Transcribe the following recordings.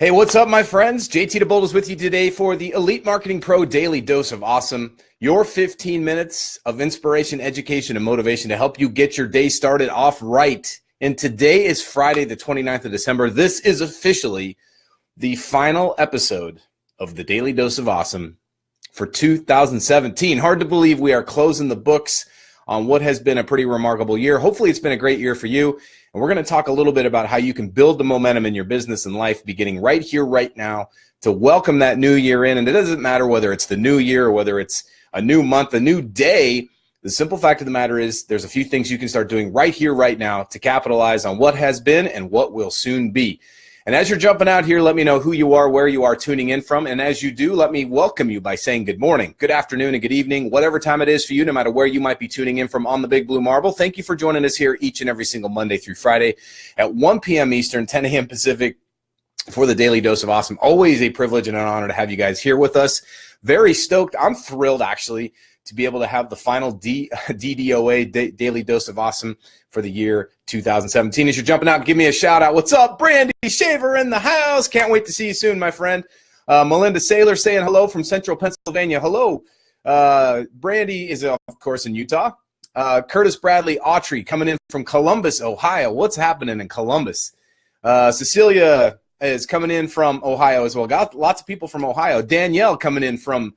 Hey, what's up, my friends? JT DeBold is with you today for the Elite Marketing Pro Daily Dose of Awesome, your 15 minutes of inspiration, education, and motivation to help you get your day started off right. And today is Friday, the 29th of December. This is officially the final episode of the Daily Dose of Awesome for 2017. Hard to believe we are closing the books on what has been a pretty remarkable year. Hopefully it's been a great year for you. And we're going to talk a little bit about how you can build the momentum in your business and life beginning right here, right now, to welcome that new year in. And it doesn't matter whether it's the new year or whether it's a new month, a new day. The simple fact of the matter is there's a few things you can start doing right here, right now to capitalize on what has been and what will soon be. And as you're jumping out here, let me know who you are, where you are tuning in from. And as you do, let me welcome you by saying good morning, good afternoon, and good evening, whatever time it is for you, no matter where you might be tuning in from on the Big Blue Marble. Thank you for joining us here each and every single Monday through Friday at 1 p.m. Eastern, 10 a.m. Pacific for the Daily Dose of Awesome. Always a privilege and an honor to have you guys here with us. Very stoked. I'm thrilled, actually, to be able to have the final DDOA, Daily Dose of Awesome, for the year 2017. As you're jumping out, give me a shout out. What's up, Brandy Shaver in the house? Can't wait to see you soon, my friend. Melinda Saylor saying hello from Central Pennsylvania. Hello. Brandy is, of course, in Utah. Curtis Bradley Autry coming in from Columbus, Ohio. What's happening in Columbus? Cecilia is coming in from Ohio as well. Got lots of people from Ohio. Danielle coming in from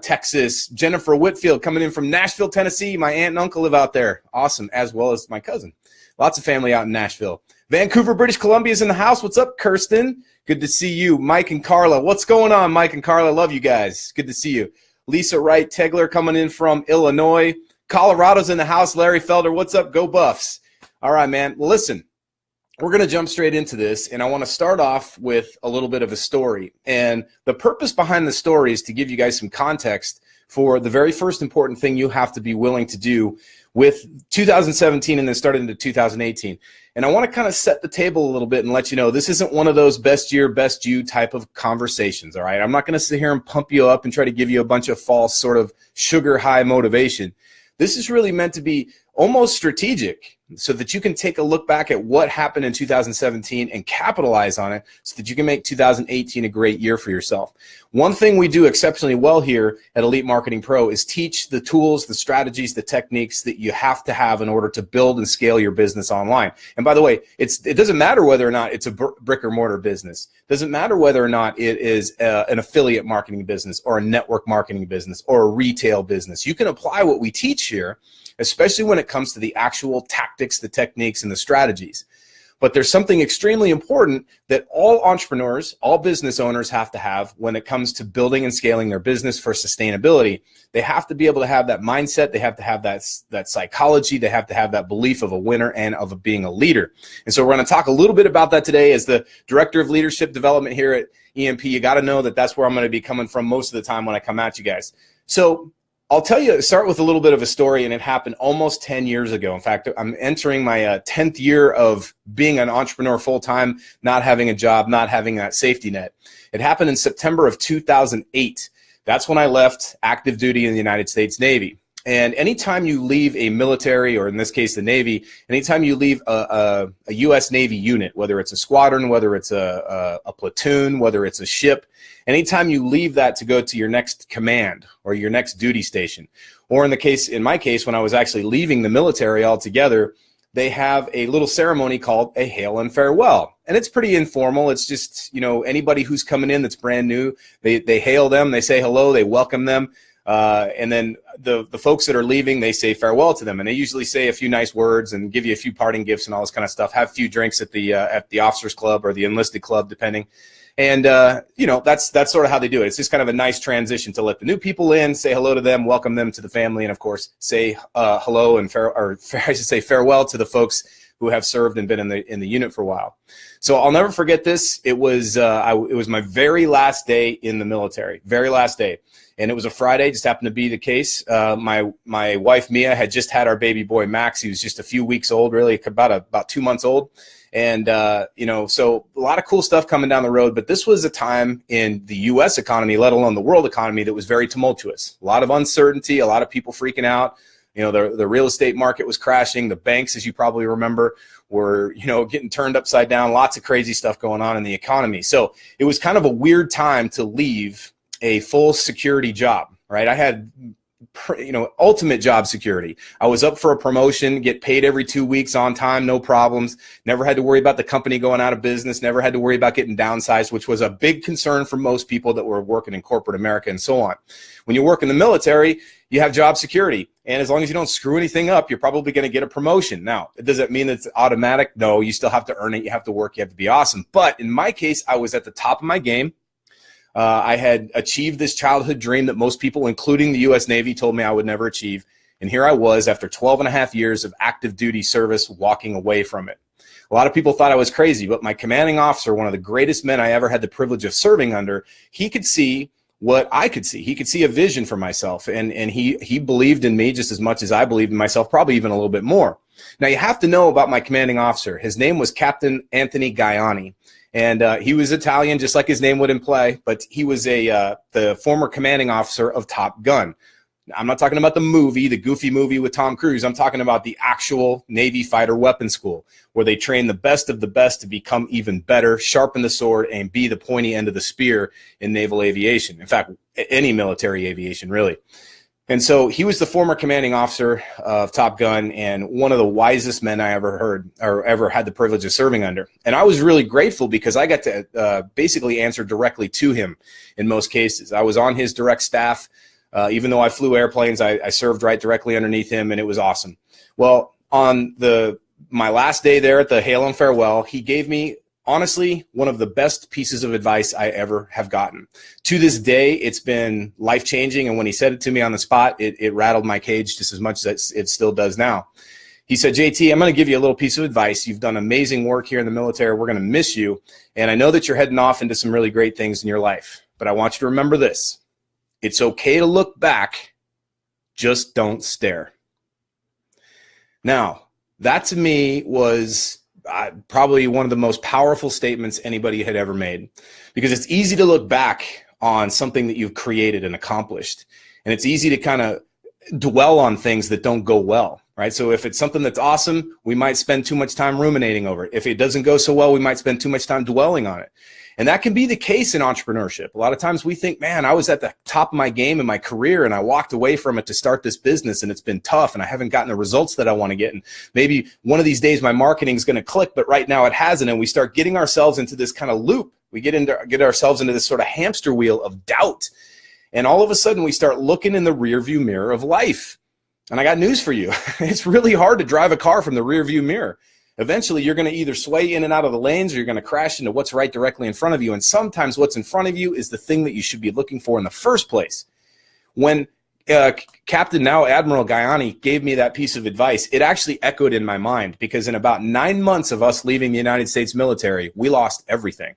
Texas. Jennifer Whitfield coming in from Nashville, Tennessee. My aunt and uncle live out there. Awesome, as well as my cousin. Lots of family out in Nashville. Vancouver, British Columbia is in the house. What's up, Kirsten? Good to see you. Mike and Carla. What's going on, Mike and Carla? Love you guys. Good to see you. Lisa Wright Tegler coming in from Illinois. Colorado's in the house. Larry Felder. What's up? Go Buffs. All right, man. Listen. We're going to jump straight into this, and I want to start off with a little bit of a story. And the purpose behind the story is to give you guys some context for the very first important thing you have to be willing to do with 2017 and then start into 2018. And I want to kind of set the table a little bit and let you know this isn't one of those best year, best you type of conversations, all right? I'm not going to sit here and pump you up and try to give you a bunch of false sort of sugar high motivation. This is really meant to be almost strategic so that you can take a look back at what happened in 2017 and capitalize on it so that you can make 2018 a great year for yourself. One thing we do exceptionally well here at Elite Marketing Pro is teach the tools, the strategies, the techniques that you have to have in order to build and scale your business online. And by the way, it doesn't matter whether or not it's a brick or mortar business. It doesn't matter whether or not it is an affiliate marketing business or a network marketing business or a retail business. You can apply what we teach here, especially when it comes to the actual tactics, the techniques, and the strategies. But there's something extremely important that all entrepreneurs, all business owners have to have when it comes to building and scaling their business for sustainability. They have to be able to have that mindset. They have to have that psychology. They have to have that belief of a winner and of being a leader. And so we're going to talk a little bit about that today. As the Director of Leadership Development here at EMP, you got to know that that's where I'm going to be coming from most of the time when I come at you guys. So I'll tell you, start with a little bit of a story, and it happened almost 10 years ago. In fact, I'm entering my 10th year of being an entrepreneur full-time, not having a job, not having that safety net. It happened in September of 2008. That's when I left active duty in the United States Navy. And anytime you leave a military, or in this case the Navy, anytime you leave a U.S. Navy unit, whether it's a squadron, whether it's a platoon, whether it's a ship, anytime you leave that to go to your next command or your next duty station, or in my case, when I was actually leaving the military altogether, they have a little ceremony called a hail and farewell. And it's pretty informal. It's just, anybody who's coming in that's brand new, they hail them, they say hello, they welcome them. And then the folks that are leaving, they say farewell to them, and they usually say a few nice words and give you a few parting gifts and all this kind of stuff. Have a few drinks at the officers club or the enlisted club, depending. And that's sort of how they do it. It's just kind of a nice transition to let the new people in, say hello to them, welcome them to the family, and of course say hello and I should say farewell to the folks who have served and been in the unit for a while. So I'll never forget this. It was my very last day in the military, very last day. And it was a Friday, just happened to be the case. My wife, Mia, had just had our baby boy, Max. He was just a few weeks old, really, about 2 months old. And, so a lot of cool stuff coming down the road. But this was a time in the U.S. economy, let alone the world economy, that was very tumultuous. A lot of uncertainty, a lot of people freaking out. You know, the real estate market was crashing. The banks, as you probably remember, were, you know, getting turned upside down. Lots of crazy stuff going on in the economy. So it was kind of a weird time to leave a full security job, right? I had, you know, ultimate job security. I was up for a promotion, get paid every 2 weeks on time, no problems. Never had to worry about the company going out of business. Never had to worry about getting downsized, which was a big concern for most people that were working in corporate America and so on. When you work in the military, you have job security. And as long as you don't screw anything up, you're probably going to get a promotion. Now, does that mean it's automatic? No, you still have to earn it. You have to work. You have to be awesome. But in my case, I was at the top of my game. I had achieved this childhood dream that most people, including the U.S. Navy, told me I would never achieve. And here I was after 12 and a half years of active duty service, walking away from it. A lot of people thought I was crazy, but my commanding officer, one of the greatest men I ever had the privilege of serving under, he could see what I could see. He could see a vision for myself, and he believed in me just as much as I believed in myself, probably even a little bit more. Now, you have to know about my commanding officer. His name was Captain Anthony Gaiani. And he was Italian, just like his name would imply, but he was the former commanding officer of Top Gun. I'm not talking about the movie, the goofy movie with Tom Cruise. I'm talking about the actual Navy fighter weapons school, where they train the best of the best to become even better, sharpen the sword, and be the pointy end of the spear in naval aviation. In fact, any military aviation, really. And so he was the former commanding officer of Top Gun and one of the wisest men I ever heard or ever had the privilege of serving under. And I was really grateful because I got to basically answer directly to him in most cases. I was on his direct staff. Even though I flew airplanes, I served right directly underneath him, and it was awesome. Well, on my last day there at the Hail and Farewell, he gave me, honestly, one of the best pieces of advice I ever have gotten. To this day, it's been life-changing, and when he said it to me on the spot, it rattled my cage just as much as it still does now. He said, JT, I'm going to give you a little piece of advice. You've done amazing work here in the military. We're going to miss you, and I know that you're heading off into some really great things in your life, but I want you to remember this. It's okay to look back, just don't stare. Now, that to me was probably one of the most powerful statements anybody had ever made, because it's easy to look back on something that you've created and accomplished, and it's easy to kind of dwell on things that don't go well, right? So if it's something that's awesome, we might spend too much time ruminating over it. If it doesn't go so well, we might spend too much time dwelling on it. And that can be the case in entrepreneurship. A lot of times we think, man, I was at the top of my game in my career and I walked away from it to start this business and it's been tough and I haven't gotten the results that I want to get. And maybe one of these days my marketing is going to click, but right now it hasn't. And we start getting ourselves into this kind of loop. We get ourselves into this sort of hamster wheel of doubt. And all of a sudden we start looking in the rearview mirror of life. And I got news for you. It's really hard to drive a car from the rearview mirror. Eventually, you're going to either sway in and out of the lanes or you're going to crash into what's right directly in front of you. And sometimes what's in front of you is the thing that you should be looking for in the first place. When Captain, now Admiral Gaiani, gave me that piece of advice, it actually echoed in my mind, because in about 9 months of us leaving the United States military, we lost everything.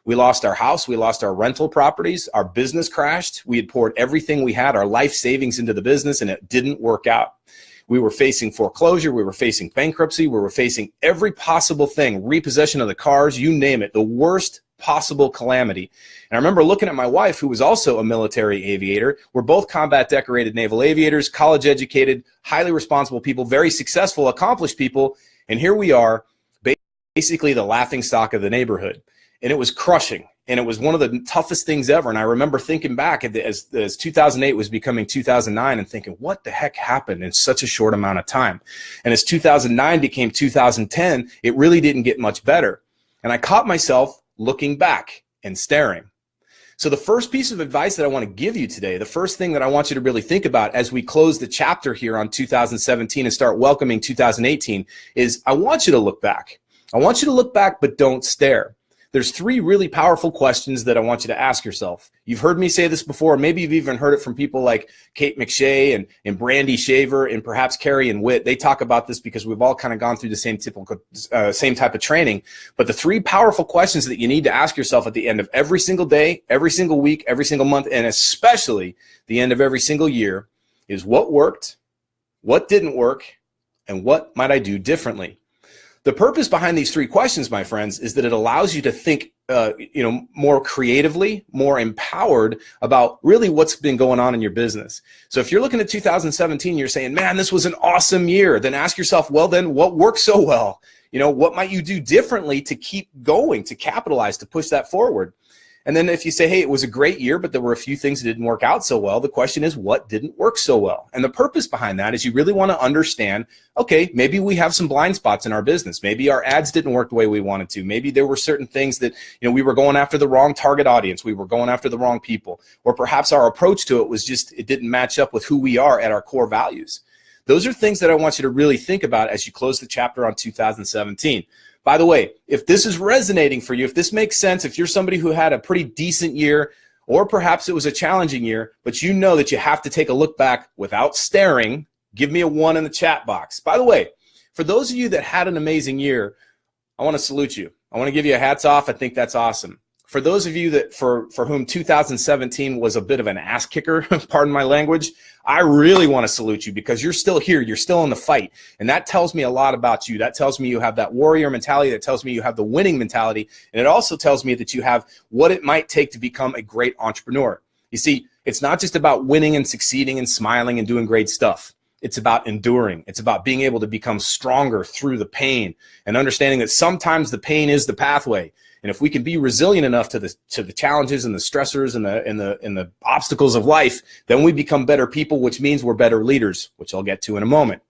We lost our house. We lost our rental properties. Our business crashed. We had poured everything we had, our life savings, into the business, and it didn't work out. We were facing foreclosure. We were facing bankruptcy. We were facing every possible thing, repossession of the cars, you name it, the worst possible calamity. And I remember looking at my wife, who was also a military aviator. We're both combat decorated naval aviators, college educated, highly responsible people, very successful, accomplished people. And here we are, basically the laughing stock of the neighborhood. And it was crushing. And it was one of the toughest things ever. And I remember thinking back as 2008 was becoming 2009 and thinking, what the heck happened in such a short amount of time? And as 2009 became 2010, it really didn't get much better. And I caught myself looking back and staring. So the first piece of advice that I want to give you today, the first thing that I want you to really think about as we close the chapter here on 2017 and start welcoming 2018 is I want you to look back. I want you to look back, but don't stare. There's 3 really powerful questions that I want you to ask yourself. You've heard me say this before. Maybe you've even heard it from people like Kate McShay and Brandy Shaver and perhaps Carrie and Witt. They talk about this because we've all kind of gone through the same type of training. But the 3 powerful questions that you need to ask yourself at the end of every single day, every single week, every single month, and especially the end of every single year is what worked, what didn't work, and what might I do differently? The purpose behind these 3 questions, my friends, is that it allows you to think more creatively, more empowered about really what's been going on in your business. So if you're looking at 2017, you're saying, man, this was an awesome year. Then ask yourself, well, then what worked so well? What might you do differently to keep going, to capitalize, to push that forward? And then if you say, hey, it was a great year, but there were a few things that didn't work out so well, the question is, what didn't work so well? And the purpose behind that is you really want to understand, okay, maybe we have some blind spots in our business. Maybe our ads didn't work the way we wanted to. Maybe there were certain things that, we were going after the wrong target audience. We were going after the wrong people. Or perhaps our approach to it was just, it didn't match up with who we are at our core values. Those are things that I want you to really think about as you close the chapter on 2017. By the way, if this is resonating for you, if this makes sense, if you're somebody who had a pretty decent year, or perhaps it was a challenging year, but you know that you have to take a look back without staring, give me a 1 in the chat box. By the way, for those of you that had an amazing year, I want to salute you. I want to give you a hats off. I think that's awesome. For those of you that for whom 2017 was a bit of an ass kicker, pardon my language, I really want to salute you because you're still here. You're still in the fight. And that tells me a lot about you. That tells me you have that warrior mentality. That tells me you have the winning mentality. And it also tells me that you have what it might take to become a great entrepreneur. You see, it's not just about winning and succeeding and smiling and doing great stuff. It's about enduring. It's about being able to become stronger through the pain and understanding that sometimes the pain is the pathway. And if we can be resilient enough to the challenges and the stressors and the obstacles of life, then we become better people, which means we're better leaders, which I'll get to in a moment.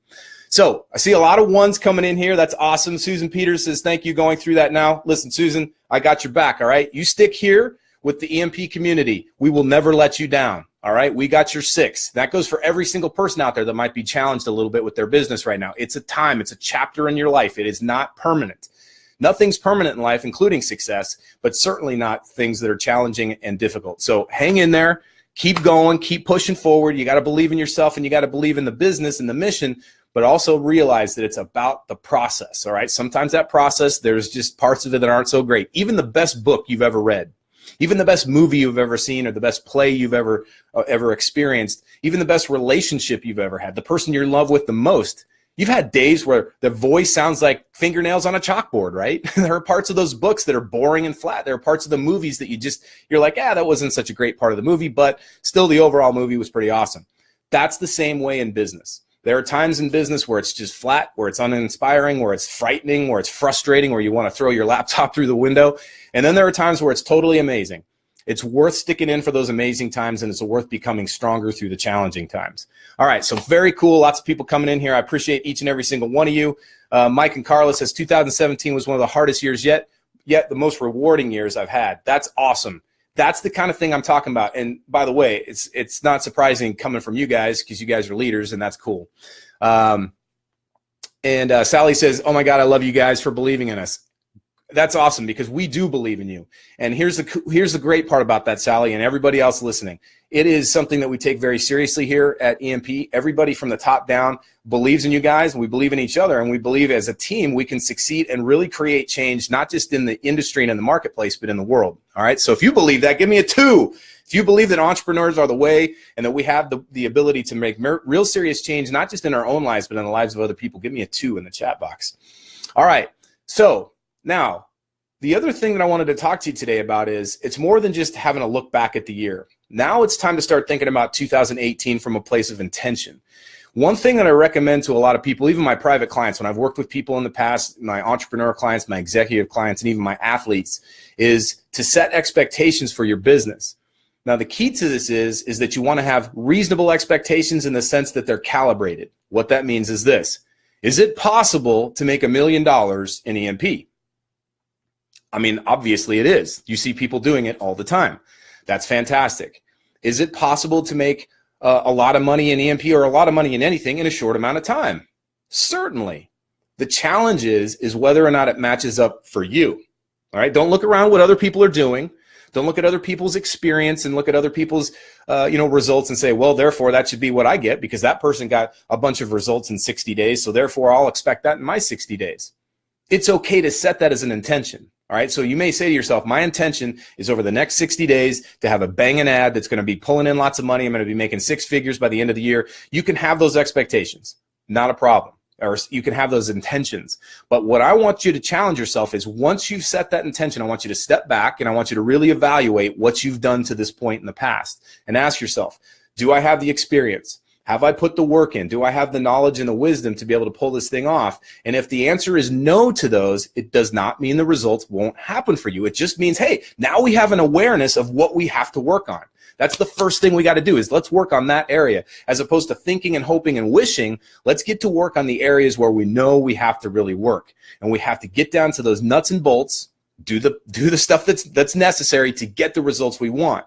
So I see a lot of 1s coming in here. That's awesome. Susan Peters says, thank you, going through that now. Listen, Susan, I got your back, all right? You stick here with the EMP community. We will never let you down, all right? We got your 6. That goes for every single person out there that might be challenged a little bit with their business right now. It's a time. It's a chapter in your life. It is not permanent. Nothing's permanent in life, including success, but certainly not things that are challenging and difficult. So hang in there, keep going, keep pushing forward. You got to believe in yourself and you got to believe in the business and the mission, but also realize that it's about the process, all right? Sometimes that process, there's just parts of it that aren't so great. Even the best book you've ever read, even the best movie you've ever seen or the best play you've ever experienced, even the best relationship you've ever had, the person you're in love with the most, you've had days where the voice sounds like fingernails on a chalkboard, right? There are parts of those books that are boring and flat. There are parts of the movies that you're like, that wasn't such a great part of the movie, but still the overall movie was pretty awesome. That's the same way in business. There are times in business where it's just flat, where it's uninspiring, where it's frightening, where it's frustrating, where you want to throw your laptop through the window. And then there are times where it's totally amazing. It's worth sticking in for those amazing times, and it's worth becoming stronger through the challenging times. All right, so very cool. Lots of people coming in here. I appreciate each and every single one of you. Mike and Carla says 2017 was one of the hardest years yet the most rewarding years I've had. That's awesome. That's the kind of thing I'm talking about. And by the way, it's not surprising coming from you guys because you guys are leaders, and that's cool. And Sally says, oh, my God, I love you guys for believing in us. That's awesome because we do believe in you. And here's the great part about that, Sally, and everybody else listening. It is something that we take very seriously here at EMP. Everybody from the top down believes in you guys, and we believe in each other, and we believe as a team we can succeed and really create change, not just in the industry and in the marketplace, but in the world. All right, so if you believe that, give me a 2. If you believe that entrepreneurs are the way and that we have the ability to make real serious change, not just in our own lives, but in the lives of other people, give me a 2 in the chat box. All right, so now, the other thing that I wanted to talk to you today about is it's more than just having a look back at the year. Now it's time to start thinking about 2018 from a place of intention. One thing that I recommend to a lot of people, even my private clients, when I've worked with people in the past, my entrepreneur clients, my executive clients, and even my athletes, is to set expectations for your business. Now, the key to this is that you want to have reasonable expectations in the sense that they're calibrated. What that means is this. Is it possible to make $1 million in EMP? I mean, obviously it is. You see people doing it all the time. That's fantastic. Is it possible to make a lot of money in EMP or a lot of money in anything in a short amount of time? Certainly. The challenge is whether or not it matches up for you. All right. Don't look around what other people are doing. Don't look at other people's experience and look at other people's results and say, well, therefore that should be what I get because that person got a bunch of results in 60 days. So therefore I'll expect that in my 60 days. It's okay to set that as an intention. All right, so you may say to yourself, my intention is over the next 60 days to have a banging ad that's going to be pulling in lots of money. I'm going to be making 6 figures by the end of the year. You can have those expectations. Not a problem. or you can have those intentions. But what I want you to challenge yourself is, once you've set that intention, I want you to step back and I want you to really evaluate what you've done to this point in the past and ask yourself, do I have the experience? Have I put the work in? Do I have the knowledge and the wisdom to be able to pull this thing off? And if the answer is no to those, it does not mean the results won't happen for you. It just means, hey, now we have an awareness of what we have to work on. That's the first thing we got to do, is let's work on that area. As opposed to thinking and hoping and wishing, let's get to work on the areas where we know we have to really work. And we have to get down to those nuts and bolts, do the stuff that's necessary to get the results we want.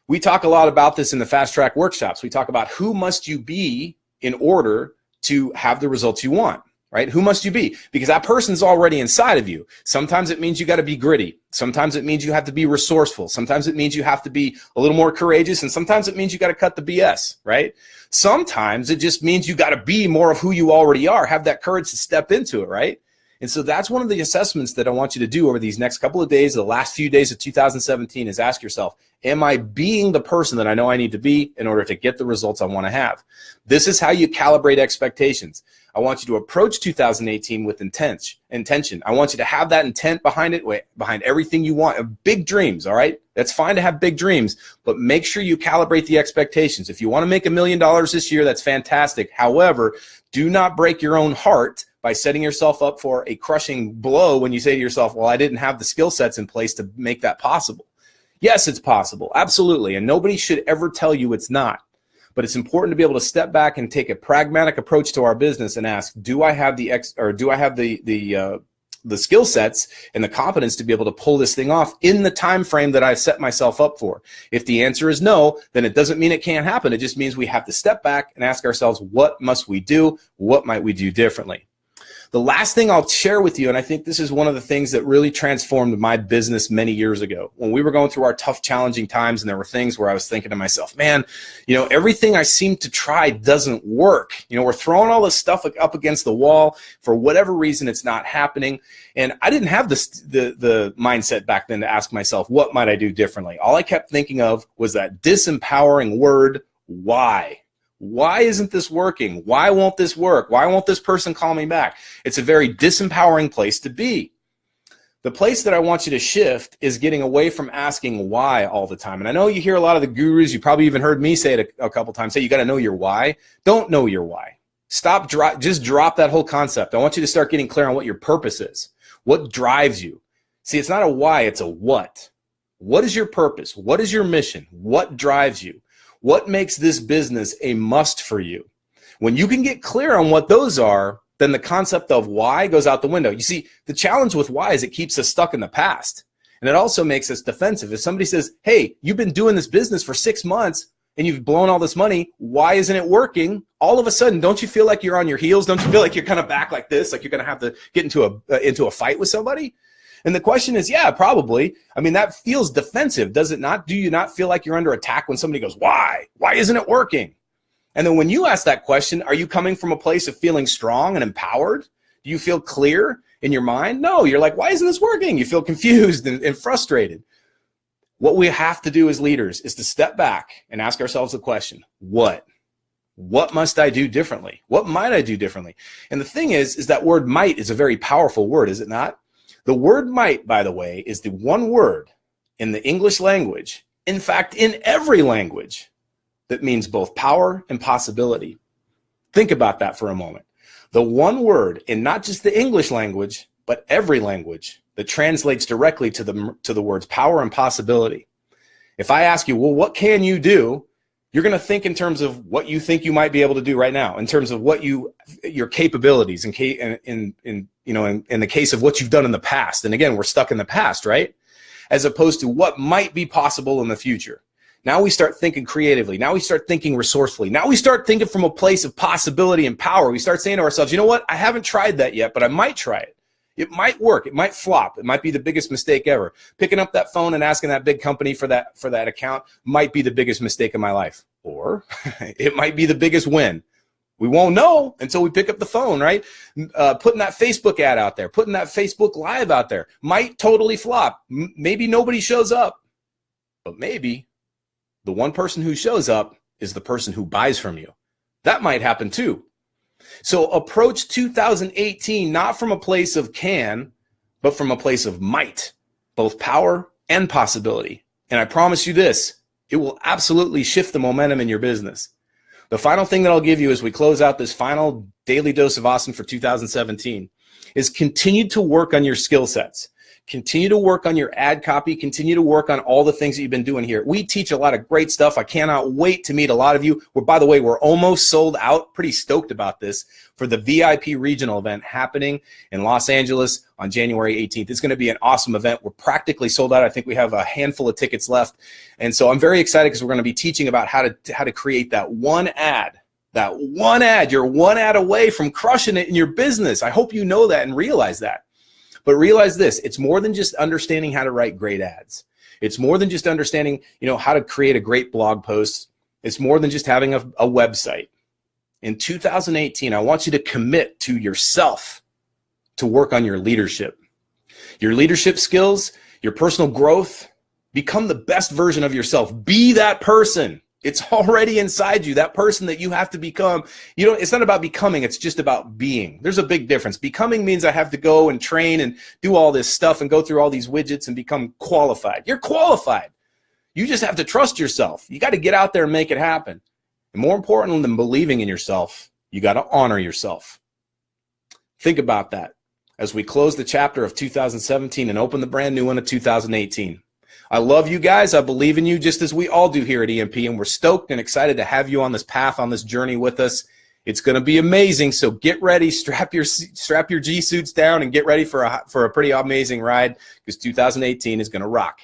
We talk a lot about this in the Fast Track workshops. We talk about who must you be in order to have the results you want, right? Who must you be? Because that person's already inside of you. Sometimes it means you got to be gritty. Sometimes it means you have to be resourceful. Sometimes it means you have to be a little more courageous. And sometimes it means you got to cut the BS, right? Sometimes it just means you got to be more of who you already are. Have that courage to step into it, right? And so that's one of the assessments that I want you to do over these next couple of days, the last few days of 2017, is ask yourself, am I being the person that I know I need to be in order to get the results I want to have? This is how you calibrate expectations. I want you to approach 2018 with intention. I want you to have that intent behind it, behind everything you want. Big dreams, all right? That's fine to have big dreams, but make sure you calibrate the expectations. If you want to make $1 million this year, that's fantastic. However, do not break your own heart by setting yourself up for a crushing blow when you say to yourself, well, I didn't have the skill sets in place to make that possible. Yes, it's possible. Absolutely. And nobody should ever tell you it's not. But it's important to be able to step back and take a pragmatic approach to our business and ask, do I have the skill sets and the competence to be able to pull this thing off in the time frame that I've set myself up for? If the answer is no, then it doesn't mean it can't happen. It just means we have to step back and ask ourselves, what must we do? What might we do differently? The last thing I'll share with you, and I think this is one of the things that really transformed my business many years ago, when we were going through our tough, challenging times, and there were things where I was thinking to myself, man, everything I seem to try doesn't work. We're throwing all this stuff up against the wall. For whatever reason, it's not happening. And I didn't have the mindset back then to ask myself, what might I do differently? All I kept thinking of was that disempowering word, why? Why isn't this working? Why won't this work? Why won't this person call me back? It's a very disempowering place to be. The place that I want you to shift is getting away from asking why all the time. And I know you hear a lot of the gurus, you probably even heard me say it a couple times, say you got to know your why. Don't know your why. Just drop that whole concept. I want you to start getting clear on what your purpose is. What drives you? See, it's not a why, it's a what. What is your purpose? What is your mission? What drives you? What makes this business a must for you? When you can get clear on what those are, then the concept of why goes out the window. You see, the challenge with why is it keeps us stuck in the past. And it also makes us defensive. If somebody says, hey, you've been doing this business for 6 months and you've blown all this money, why isn't it working? All of a sudden, don't you feel like you're on your heels? Don't you feel like you're kind of back like this, like you're going to have to get into a fight with somebody? And the question is, yeah, probably. I mean, that feels defensive, does it not? Do you not feel like you're under attack when somebody goes, why? Why isn't it working? And then when you ask that question, are you coming from a place of feeling strong and empowered? Do you feel clear in your mind? No, you're like, why isn't this working? You feel confused and frustrated. What we have to do as leaders is to step back and ask ourselves the question, what? What must I do differently? What might I do differently? And the thing is that word might is a very powerful word, is it not? The word might, by the way, is the one word in the English language, in fact, in every language, that means both power and possibility. Think about that for a moment. The one word in not just the English language, but every language that translates directly to the words power and possibility. If I ask you, well, what can you do? You're going to think in terms of what you think you might be able to do right now, in terms of what your capabilities, in the case of what you've done in the past. And again, we're stuck in the past, right? As opposed to what might be possible in the future. Now we start thinking creatively. Now we start thinking resourcefully. Now we start thinking from a place of possibility and power. We start saying to ourselves, you know what? I haven't tried that yet, but I might try it. It might work. It might flop. It might be the biggest mistake ever. Picking up that phone and asking that big company for that account might be the biggest mistake of my life. Or it might be the biggest win. We won't know until we pick up the phone, right? Putting that Facebook ad out there, putting that Facebook Live out there might totally flop. Maybe nobody shows up. But maybe the one person who shows up is the person who buys from you. That might happen too. So approach 2018 not from a place of can, but from a place of might, both power and possibility. And I promise you this, it will absolutely shift the momentum in your business. The final thing that I'll give you as we close out this final daily dose of awesome for 2017 is continue to work on your skill sets. Continue to work on your ad copy. Continue to work on all the things that you've been doing here. We teach a lot of great stuff. I cannot wait to meet a lot of you. By the way, we're almost sold out. Pretty stoked about this for the VIP regional event happening in Los Angeles on January 18th. It's going to be an awesome event. We're practically sold out. I think we have a handful of tickets left. And so I'm very excited because we're going to be teaching about how to create that one ad. That one ad. You're one ad away from crushing it in your business. I hope you know that and realize that. But realize this, it's more than just understanding how to write great ads. It's more than just understanding, how to create a great blog post. It's more than just having a website. In 2018, I want you to commit to yourself to work on your leadership skills, your personal growth. Become the best version of yourself. Be that person. It's already inside you, that person that you have to become. It's not about becoming, it's just about being. There's a big difference. Becoming means I have to go and train and do all this stuff and go through all these widgets and become qualified. You're qualified. You just have to trust yourself. You got to get out there and make it happen. And more important than believing in yourself, you got to honor yourself. Think about that as we close the chapter of 2017 and open the brand new one of 2018. I love you guys. I believe in you just as we all do here at EMP, and we're stoked and excited to have you on this path, on this journey with us. It's going to be amazing. So get ready, strap your G suits down, and get ready for a pretty amazing ride because 2018 is going to rock.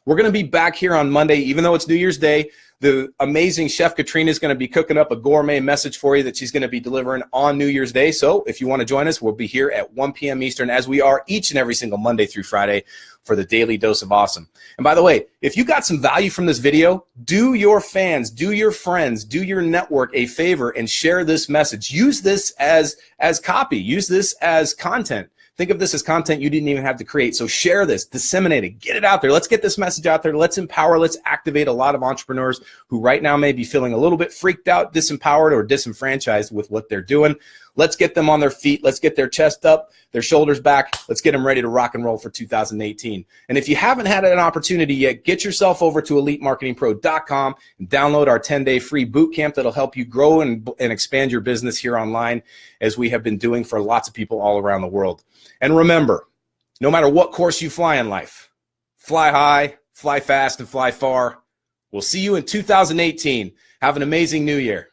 We're going to be back here on Monday, even though it's New Year's Day. The amazing Chef Katrina is going to be cooking up a gourmet message for you that she's going to be delivering on New Year's Day. So if you want to join us, we'll be here at 1 p.m. Eastern, as we are each and every single Monday through Friday for the Daily Dose of Awesome. And by the way, if you got some value from this video, do your fans, do your friends, do your network a favor and share this message. Use this as copy. Use this as content. Think of this as content you didn't even have to create. So share this, disseminate it, get it out there. Let's get this message out there. Let's empower, let's activate a lot of entrepreneurs who right now may be feeling a little bit freaked out, disempowered, or disenfranchised with what they're doing. Let's get them on their feet. Let's get their chest up, their shoulders back. Let's get them ready to rock and roll for 2018. And if you haven't had an opportunity yet, get yourself over to EliteMarketingPro.com and download our 10-day free boot camp that'll help you grow and expand your business here online, as we have been doing for lots of people all around the world. And remember, no matter what course you fly in life, fly high, fly fast, and fly far. We'll see you in 2018. Have an amazing new year.